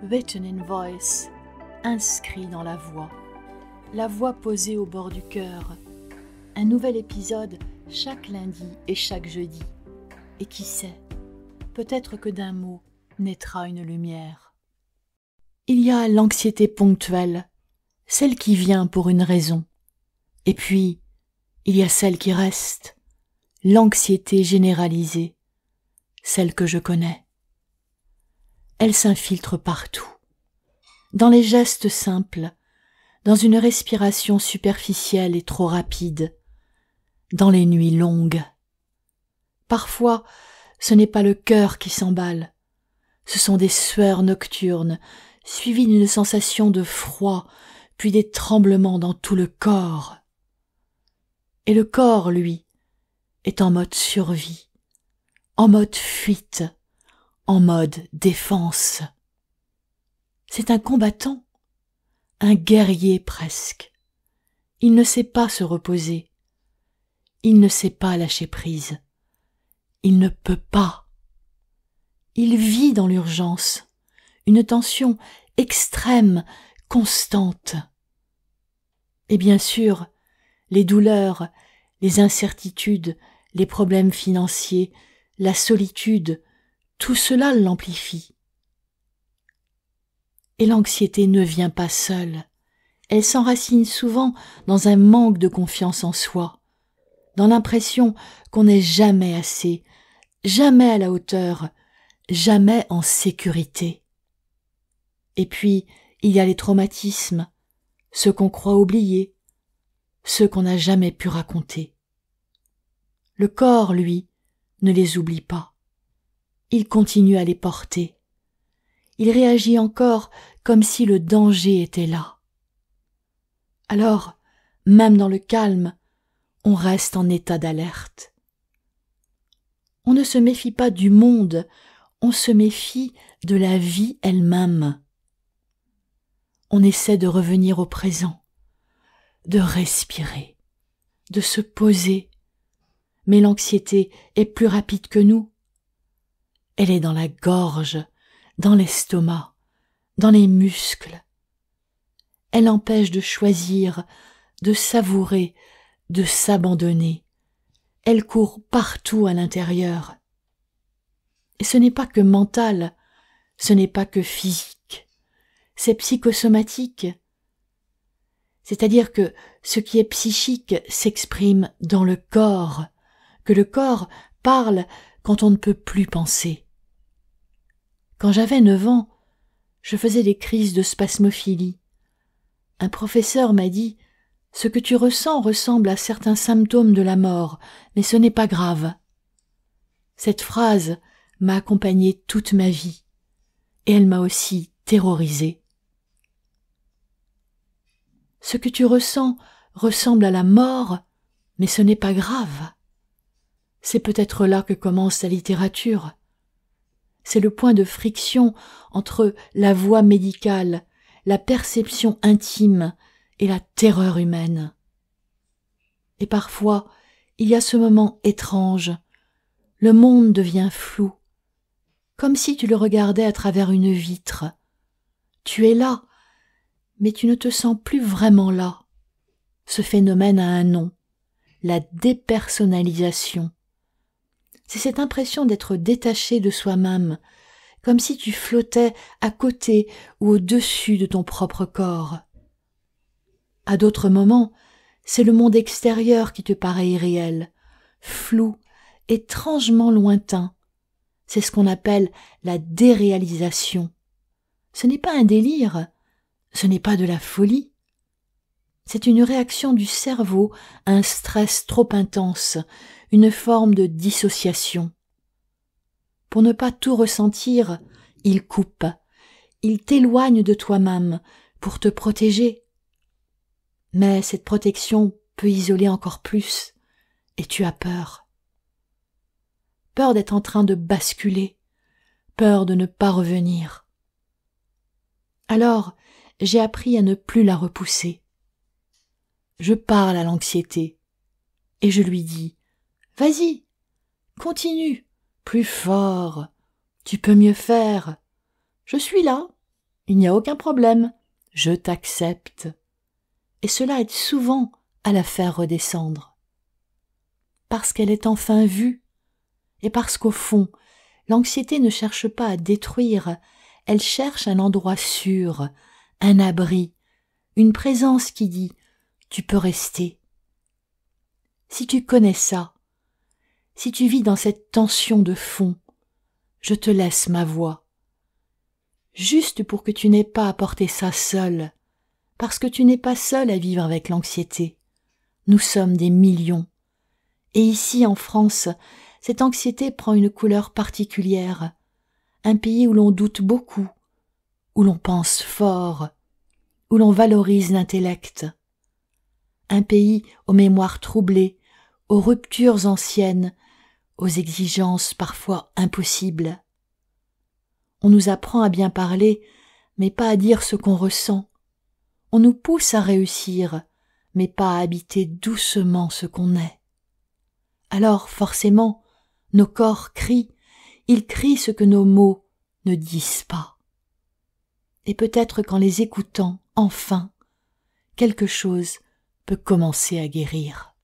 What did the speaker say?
Written in voice, inscrit dans la voix posée au bord du cœur. Un nouvel épisode chaque lundi et chaque jeudi. Et qui sait, peut-être que d'un mot naîtra une lumière. Il y a l'anxiété ponctuelle, celle qui vient pour une raison. Et puis, il y a celle qui reste, l'anxiété généralisée, celle que je connais. Elle s'infiltre partout, dans les gestes simples, dans une respiration superficielle et trop rapide, dans les nuits longues. Parfois, ce n'est pas le cœur qui s'emballe, ce sont des sueurs nocturnes, suivies d'une sensation de froid, puis des tremblements dans tout le corps. Et le corps, lui, est en mode survie, en mode fuite, en mode défense. C'est un combattant, un guerrier presque. Il ne sait pas se reposer, il ne sait pas lâcher prise, il ne peut pas. Il vit dans l'urgence, une tension extrême, constante. Et bien sûr, les douleurs, les incertitudes, les problèmes financiers, la solitude, tout cela l'amplifie. Et l'anxiété ne vient pas seule. Elle s'enracine souvent dans un manque de confiance en soi, dans l'impression qu'on n'est jamais assez, jamais à la hauteur, jamais en sécurité. Et puis, il y a les traumatismes, ceux qu'on croit oublier, ceux qu'on n'a jamais pu raconter. Le corps, lui, ne les oublie pas. Il continue à les porter. Il réagit encore comme si le danger était là. Alors, même dans le calme, on reste en état d'alerte. On ne se méfie pas du monde, on se méfie de la vie elle-même. On essaie de revenir au présent, de respirer, de se poser. Mais l'anxiété est plus rapide que nous. Elle est dans la gorge, dans l'estomac, dans les muscles. Elle empêche de choisir, de savourer, de s'abandonner. Elle court partout à l'intérieur. Et ce n'est pas que mental, ce n'est pas que physique, c'est psychosomatique. C'est-à-dire que ce qui est psychique s'exprime dans le corps, que le corps parle quand on ne peut plus penser. Quand j'avais 9 ans, je faisais des crises de spasmophilie. Un professeur m'a dit « Ce que tu ressens ressemble à certains symptômes de la mort, mais ce n'est pas grave. » Cette phrase m'a accompagnée toute ma vie, et elle m'a aussi terrorisée. Ce que tu ressens ressemble à la mort, mais ce n'est pas grave. C'est peut-être là que commence la littérature. C'est le point de friction entre la voix médicale, la perception intime et la terreur humaine. Et parfois, il y a ce moment étrange. Le monde devient flou, comme si tu le regardais à travers une vitre. Tu es là, mais tu ne te sens plus vraiment là. Ce phénomène a un nom, la dépersonnalisation. C'est cette impression d'être détaché de soi-même, comme si tu flottais à côté ou au-dessus de ton propre corps. À d'autres moments, c'est le monde extérieur qui te paraît irréel, flou, étrangement lointain. C'est ce qu'on appelle la déréalisation. Ce n'est pas un délire, ce n'est pas de la folie. C'est une réaction du cerveau à un stress trop intense, une forme de dissociation. Pour ne pas tout ressentir, il coupe, il t'éloigne de toi-même pour te protéger. Mais cette protection peut isoler encore plus, et tu as peur. Peur d'être en train de basculer, peur de ne pas revenir. Alors, j'ai appris à ne plus la repousser. Je parle à l'anxiété, et je lui dis « Vas-y, continue, plus fort, tu peux mieux faire, je suis là, Il n'y a aucun problème, je t'accepte. Et cela aide souvent à la faire redescendre. Parce qu'elle est enfin vue, et parce qu'au fond, l'anxiété ne cherche pas à détruire, elle cherche un endroit sûr, un abri, une présence qui dit « tu peux rester ». Si tu connais ça, si tu vis dans cette tension de fond, je te laisse ma voix. Juste pour que tu n'aies pas à porter ça seul, parce que tu n'es pas seul à vivre avec l'anxiété. Nous sommes des millions. Et ici, en France, cette anxiété prend une couleur particulière. Un pays où l'on doute beaucoup, où l'on pense fort, où l'on valorise l'intellect. Un pays aux mémoires troublées, aux ruptures anciennes, aux exigences parfois impossibles. On nous apprend à bien parler, mais pas à dire ce qu'on ressent. On nous pousse à réussir, mais pas à habiter doucement ce qu'on est. Alors, forcément, nos corps crient, ils crient ce que nos mots ne disent pas. Et peut-être qu'en les écoutant, enfin, quelque chose peut commencer à guérir.